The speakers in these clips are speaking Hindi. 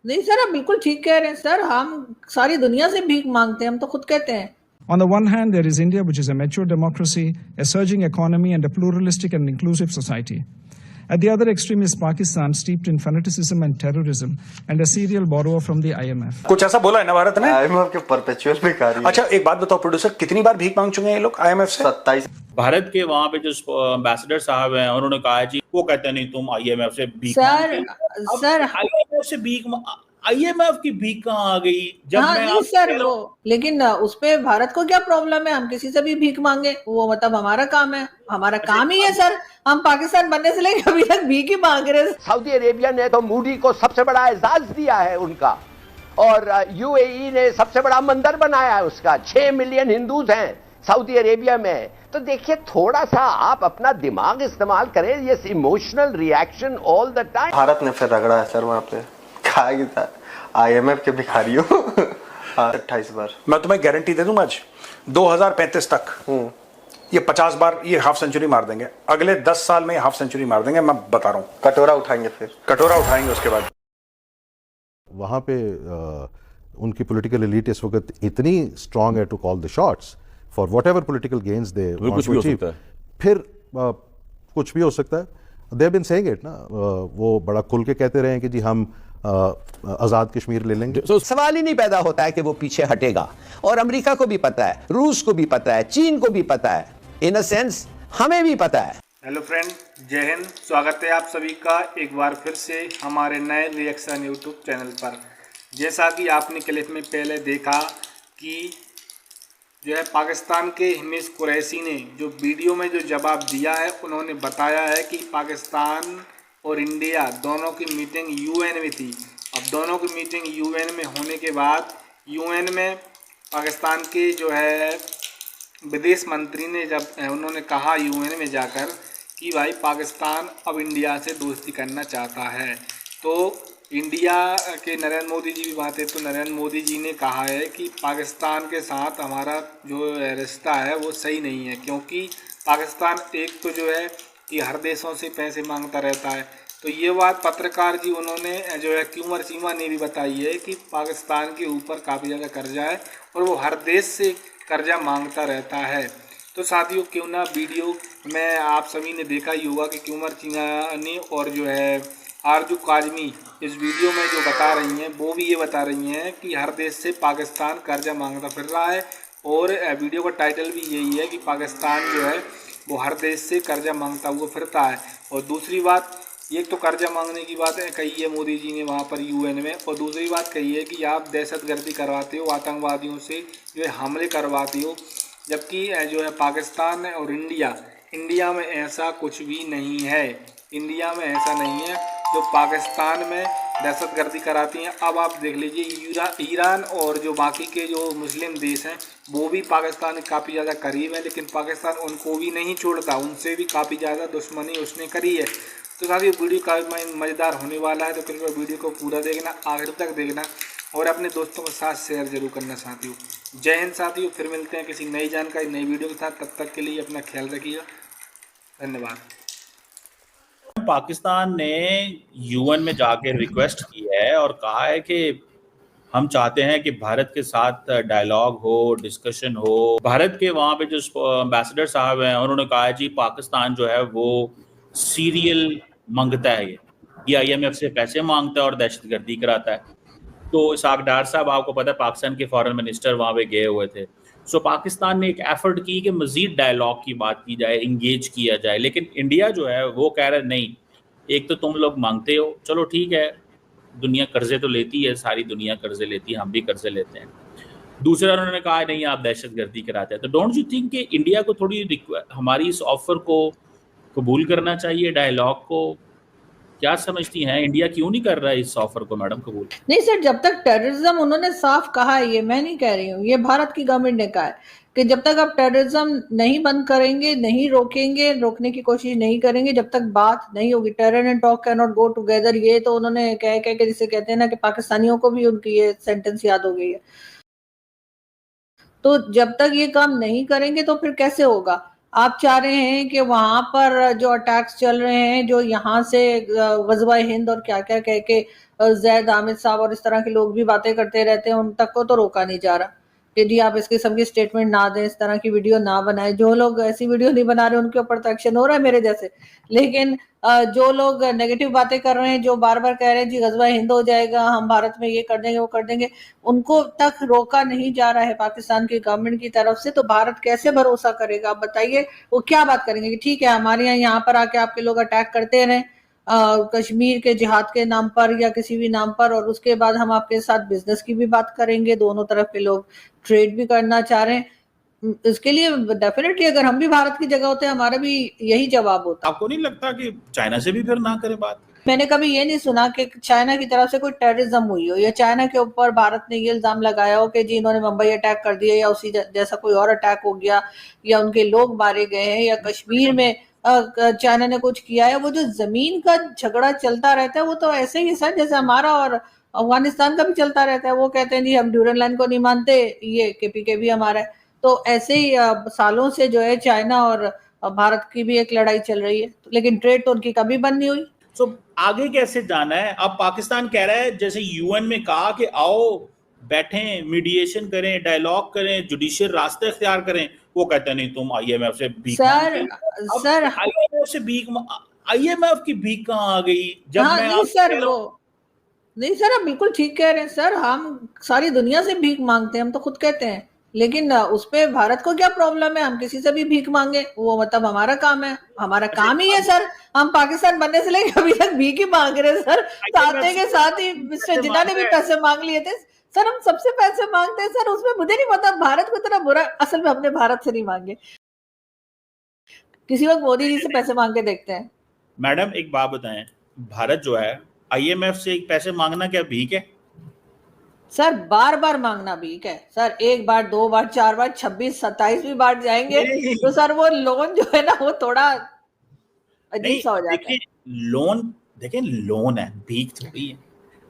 नहीं सर, आप बिल्कुल ठीक कह रहे हैं सर, हम सारी दुनिया से भीख मांगते हैं, हम तो खुद कहते हैं। On the one hand, there is India, which is a mature democracy, a surging economy, and a pluralistic and inclusive society. At the other extreme is Pakistan, steeped in fanaticism and terrorism, and a serial borrower from the IMF. कुछ ऐसा बोला है ना भारत ने? IMF के परपेचुअल भिखारी है। अच्छा एक बात बताओ प्रोड्यूसर, कितनी बार भीख मांग चुके हैं ये लोग IMF से? 27। भारत के वहाँ पे जो एम्बेसडर साहब हैं उन्होंने कहा जी, वो कहते नहीं तुम IMF से भीख सर IMF से भीख IMF की भीख कहाँ आ गई? जब हाँ मैं नहीं सर, वो लेकिन उस पे भारत को क्या प्रॉब्लम है, हम किसी से भी भीख मांगे, वो मतलब हमारा काम है, हमारा काम ही है सर। हम पाकिस्तान बनने से लेकर अभी तक भीख ही मांग रहे। सऊदी अरेबिया ने तो मूडी को सबसे बड़ा एजाज दिया है उनका, और UAE ने सबसे बड़ा मंदिर बनाया है उसका। 6 मिलियन हिंदूज हैं सऊदी अरेबिया में। तो देखिए थोड़ा सा आप अपना दिमाग इस्तेमाल करें, ये emotional reaction all the time. Bharat ने फिर रगड़ा है सर वहाँ पे, कहा कि था IMF के भिखारियों। 28 बार। मैं तुम्हें गारंटी दे दूंगा आज 2035 तक ये 50 बार ये हाफ सेंचुरी मार देंगे। अगले 10 साल में हाफ सेंचुरी मार देंगे, मैं बता रहा हूँ। कटोरा उठाएंगे, फिर कटोरा उठाएंगे उसके बाद। वहाँ पे उनकी पॉलिटिकल एलीट इस वक्त इतनी स्ट्रांग है to call the shots for whatever political gains they कुछ भी हो सकता है। फिर कुछ भी हो सकता है। They have been saying it ना, वो बड़ा खुल के कहते रहे हैं कि जी हम आज़ाद कश्मीर ले लेंगे। सवाल ही नहीं पैदा होता है कि वो पीछे हटेगा, और अमेरिका को भी पता है, रूस को भी पता है, चीन को भी पता है, इन अ सेंस हमें भी पता है। हेलो फ्रेंड, जय हिंद। स्वागत है आप सभी का एक बार फिर से हमारे नए रिएक्शन यूट्यूब चैनल पर। जैसा कि आपने क्लिप में पहले देखा कि जो है पाकिस्तान के हिमेश कुरैशी ने जो वीडियो में जो जवाब दिया है, उन्होंने बताया है कि पाकिस्तान और इंडिया दोनों की मीटिंग UN में थी। अब दोनों की मीटिंग UN में होने के बाद UN में पाकिस्तान के जो है विदेश मंत्री ने जब उन्होंने कहा UN में जाकर कि भाई पाकिस्तान अब इंडिया से दोस्ती करना चाहता है, तो इंडिया के नरेंद्र मोदी जी भी वहाँ थे, तो नरेंद्र मोदी जी ने कहा है कि पाकिस्तान के साथ हमारा जो रिश्ता है वो सही नहीं है, क्योंकि पाकिस्तान एक तो जो है कि हर देशों से पैसे मांगता रहता है। तो ये बात पत्रकार जी उन्होंने जो है क्यूमर चीमा ने भी बताई है कि पाकिस्तान के ऊपर काफ़ी ज़्यादा कर्जा है और वो हर देश से कर्जा मांगता रहता है। तो साथियों क्यों ना वीडियो में आप सभी ने देखा ही होगा कि क्यूमर चीमा ने और जो है आरजू काजमी इस वीडियो में जो बता रही हैं, वो भी ये बता रही हैं कि हर देश से पाकिस्तान कर्जा मांगता फिर रहा है, और वीडियो का टाइटल भी यही है कि पाकिस्तान जो है वो हर देश से कर्जा मांगता हुआ फिरता है। और दूसरी बात, एक तो कर्जा मांगने की बात कही है मोदी जी ने वहाँ पर UN में, और दूसरी बात कही है कि आप दहशतगर्दी करवाते हो, आतंकवादियों से जो है हमले करवाते हो, जबकि जो है पाकिस्तान और इंडिया में ऐसा कुछ भी नहीं है। इंडिया में ऐसा नहीं है जो पाकिस्तान में दहशतगर्दी कराती हैं। अब आप देख लीजिए ईरान और जो बाकी के जो मुस्लिम देश हैं वो भी पाकिस्तान के काफ़ी ज़्यादा करीब है, लेकिन पाकिस्तान उनको भी नहीं छोड़ता, उनसे भी काफ़ी ज़्यादा दुश्मनी उसने करी है। तो साथियों वीडियो काफ़ी मज़ेदार होने वाला है, तो कृपया वीडियो को पूरा देखना, आखिर तक देखना और अपने दोस्तों के साथ शेयर जरूर करना साथियों। जय हिंद साथियों, फिर मिलते हैं किसी नई जानकारी नई वीडियो के साथ, तब तक के लिए अपना ख्याल रखिएगा, धन्यवाद। पाकिस्तान ने UN में जाके रिक्वेस्ट की है और कहा है कि हम चाहते हैं कि भारत के साथ डायलॉग हो, डिस्कशन हो। भारत के वहाँ पे जो एम्बेसडर साहब हैं उन्होंने कहा है जी पाकिस्तान जो है वो सीरियल मांगता है, ये IMF से पैसे मांगता है और दहशतगर्दी कराता है। तो इसहाक डार साहब आपको पता है पाकिस्तान के फॉरेन मिनिस्टर वहाँ पे गए हुए थे। सो पाकिस्तान ने एक एफर्ट की कि मजीद डायलॉग की बात की जाए, इंगेज किया जाए, लेकिन इंडिया जो है वो कह रहा है नहीं, एक तो तुम लोग मांगते हो, चलो ठीक है, दुनिया कर्जे तो लेती है, सारी दुनिया कर्जे लेती है, हम भी कर्जे लेते हैं। दूसरा उन्होंने कहा नहीं आप दहशतगर्दी कराते हैं। तो डोंट यू थिंक कि इंडिया को थोड़ी हमारी इस ऑफर को कबूल करना चाहिए, डायलॉग को? क्या समझती हैं, इंडिया क्यों नहीं कर रहा है इस ऑफर को मैडम कबूल? नहीं सर, जब तक टेररिज्म उन्होंने साफ कहा है, ये मैं नहीं कह रही हूँ, ये भारत की गवर्नमेंट ने कहा है कि जब तक आप टेररिज्म नहीं बंद करेंगे, नहीं रोकेंगे, रोकने की कोशिश नहीं करेंगे, जब तक बात नहीं होगी, terror and talk can not go together, ये तो उन्होंने कह के जिसे कहते हैं ना कि पाकिस्तानियों को भी उनकी ये सेंटेंस याद हो गई है। तो जब तक ये काम नहीं करेंगे तो फिर कैसे होगा? आप चाह रहे हैं कि वहां पर जो अटैक्स चल रहे हैं, जो यहाँ से गज़वा हिंद और क्या क्या कह के जैद आमिर साहब और इस तरह के लोग भी बातें करते रहते हैं, उन तक को तो रोका नहीं जा रहा कि जी आप इस किस्म की स्टेटमेंट ना दें, इस तरह की वीडियो ना बनाएं। जो लोग ऐसी वीडियो नहीं बना रहे उनके ऊपर तो एक्शन हो रहा है मेरे जैसे, लेकिन जो लोग नेगेटिव बातें कर रहे हैं, जो बार बार कह रहे हैं जी गज़वा हिंद हो जाएगा, हम भारत में ये कर देंगे वो कर देंगे, उनको तक रोका नहीं जा रहा है पाकिस्तान की गवर्नमेंट की तरफ से। तो भारत कैसे भरोसा करेगा? आप बताइए, वो क्या बात करेंगे कि ठीक है हमारे यहाँ पर आके आपके लोग अटैक करते रहें कश्मीर के जिहाद के नाम पर या किसी भी नाम पर, और उसके बाद हम आपके साथ बिजनेस की भी बात करेंगे, दोनों तरफ के लोग ट्रेड भी करना चाह रहे हैं। इसके लिए डेफिनेटली अगर हम भी भारत की जगह होते हैं हमारा भी यही जवाब होता। आपको नहीं लगता कि चाइना से भी फिर ना करें बात? मैंने कभी ये नहीं सुना कि चाइना की तरफ से कोई टेररिज्म हुई हो या चाइना के ऊपर भारत ने ये इल्जाम लगाया हो कि जी इन्होंने मुंबई अटैक कर दिया या उसी जैसा कोई और अटैक हो गया या उनके लोग मारे गए हैं या कश्मीर में चाइना ने कुछ किया है। वो जो जमीन का झगड़ा चलता रहता है वो तो ऐसे ही सर जैसे हमारा और अफगानिस्तान का भी चलता रहता है। वो कहते हैं जी हम ड्यूरन लाइन को नहीं मानते, ये केपीके भी हमारा है। तो ऐसे ही सालों से जो है चाइना और भारत की भी एक लड़ाई चल रही है, लेकिन ट्रेड तो उनकी कभी बंद नहीं हुई। तो आगे कैसे जाना है? अब पाकिस्तान कह रहा है, जैसे यूएन में कहा कि आओ बैठें, मीडिएशन करें, डायलॉग करें, जुडिशियल रास्ते इख्तियार करें। वो कहते हैं नहीं तुम आईएमएफ से भीख सर आईएमएफ से भीख, आईएमएफ की भीख कहाँ आ गई? जब हाँ, मैं नहीं सर वो नहीं सर आप बिल्कुल ठीक कह रहे हैं सर, हम सारी दुनिया से भीख मांगते हैं, हम तो खुद कहते हैं, लेकिन उस पे भारत को क्या प्रॉब्लम है? हम किसी से भी भीख मांगे, वो मतलब हमारा काम है, हमारा काम ही है सर। हम पाकिस्तान बनने से लेकर अभी तक भीख ही मांग रहे हैं सर। आते के साथ ही मिस्टर जिन्ना ने भी पैसे मांग लिए थे सर, हम सबसे पैसे मांगते हैं सर। उसमें मुझे नहीं पता भारत को इतना बुरा, असल में हमने भारत से नहीं मांगे, किसी वक्त मोदी जी से पैसे मांग के देखते हैं। मैडम एक बात बताएं, भारत जो है आईएमएफ से पैसे मांगना क्या भीख है? सर बार बार मांगना भीख है सर, एक बार, दो बार, चार बार, 26, 27 बार जाएंगे तो सर वो लोन जो है ना वो थोड़ा अजीब सा हो जाता है। लोन देखिए, लोन है, भीख थोड़ी है।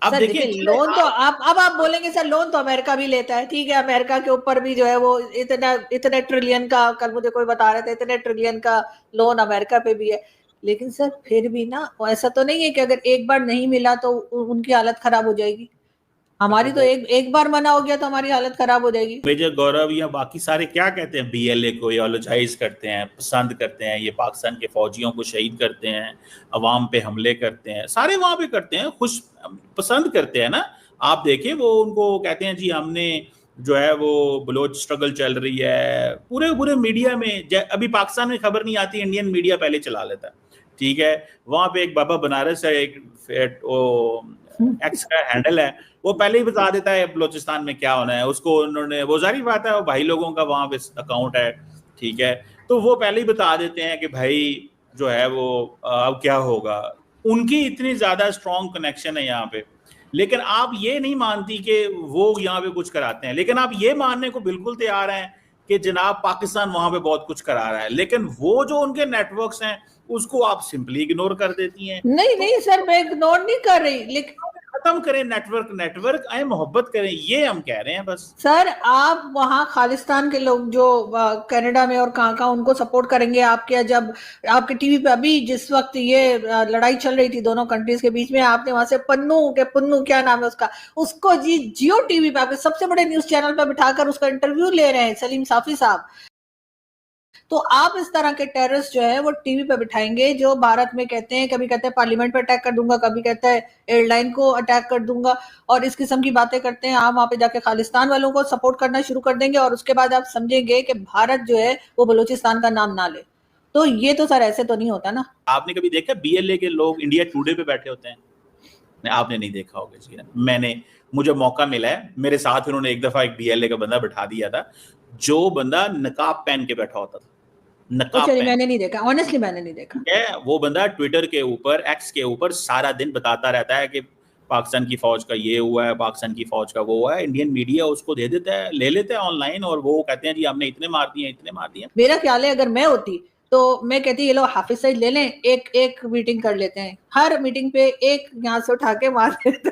अब सर देखिए लोन तो आप बोलेंगे सर लोन तो अमेरिका भी लेता है, ठीक है, अमेरिका के ऊपर भी जो है वो इतने ट्रिलियन का, कल मुझे कोई बता रहे थे इतने ट्रिलियन का लोन अमेरिका पे भी है, लेकिन सर फिर भी ना ऐसा तो नहीं है कि अगर एक बार नहीं मिला तो उनकी हालत खराब हो जाएगी। हमारी तो एक बार मना हो गया तो हमारी हालत खराब हो जाएगी। मेजर गौरव या बाकी सारे क्या कहते हैं? बीएलए को योलोजाइज करते हैं, पसंद करते हैं, ये पाकिस्तान के फौजियों को शहीद करते हैं, अवाम पे हमले करते हैं, सारे वहां पे करते हैं, खुश पसंद करते हैं ना। आप देखिए वो उनको कहते हैं जी हमने जो है वो बलोच स्ट्रगल चल रही है, पूरे मीडिया में। अभी पाकिस्तान में खबर नहीं आती, इंडियन मीडिया पहले चला लेता है, ठीक है। वहां पे एक बाबा बनारस है, एक एक्स का हैंडल है, वो पहले ही बता देता है बलोचिस्तान में क्या होना है। उसको उन्होंने, वो जारी बात है, वो भाई लोगों का वहां पे अकाउंट है, ठीक है, तो वो पहले ही बता देते हैं कि भाई जो है वो अब क्या होगा। उनकी इतनी ज्यादा स्ट्रॉन्ग कनेक्शन है यहाँ पे, लेकिन आप ये नहीं मानती कि वो यहाँ पे कुछ कराते हैं, लेकिन आप ये मानने को बिल्कुल तैयार हैं कि जनाब पाकिस्तान वहां पे बहुत कुछ करा रहा है, लेकिन वो जो उनके नेटवर्क्स हैं उसको आप सिंपली इग्नोर कर देती हैं। नहीं सर मैं इग्नोर नहीं कर रही, लेकिन खत्म करें नेटवर्क आए, मोहब्बत करें, ये हम कह रहे हैं बस। सर आप वहां खालिस्तान के लोग जो कनाडा में और कहाँ उनको सपोर्ट करेंगे आपके, जब आपके टीवी पे अभी जिस वक्त ये लड़ाई चल रही थी दोनों कंट्रीज के बीच में, आपने वहां से पुन्नू क्या नाम है उसको जी जियो टीवी पे आपके सबसे बड़े न्यूज चैनल पे बिठाकर उसका इंटरव्यू ले रहे हैं सलीम साफी साहब। तो आप इस तरह के टेररिस्ट जो है वो टीवी पे बिठाएंगे जो भारत में कहते हैं, कभी कहते हैं पार्लियामेंट पे अटैक कर दूंगा, कभी कहता है एयरलाइन को अटैक कर दूंगा, और इस किस्म की बातें करते हैं। आप वहां पे जाके खालिस्तान वालों को सपोर्ट करना शुरू कर देंगे और उसके बाद आप समझेंगे कि भारत जो है वो बलूचिस्तान का नाम ना ले। तो ये तो सर ऐसे तो नहीं होता ना। आपने कभी देखा बीएलए के लोग इंडिया टुडे पे बैठे होते हैं? आपने नहीं देखा होगा। मुझे मौका मिला है, मेरे साथ उन्होंने एक दफा एक बीएलए का बंदा बैठा दिया था, जो बंदा नकाब पहन के बैठा होता था। मैंने नहीं देखा, ऑनेस्टली मैंने नहीं देखा। वो बंदा ट्विटर के ऊपर, एक्स के ऊपर सारा दिन बताता रहता है कि पाकिस्तान की फौज का ये हुआ है, पाकिस्तान की फौज का वो हुआ है। इंडियन मीडिया उसको दे देता है, ले लेते हैं ऑनलाइन, और वो कहते हैं जी हमने इतने मार दिए। मेरा ख्याल है अगर मैं होती तो मैं कहती ये लोग हाफिज सईद ले लें, एक मीटिंग कर लेते हैं, हर मीटिंग पे एक यहाँ से उठा के मार देते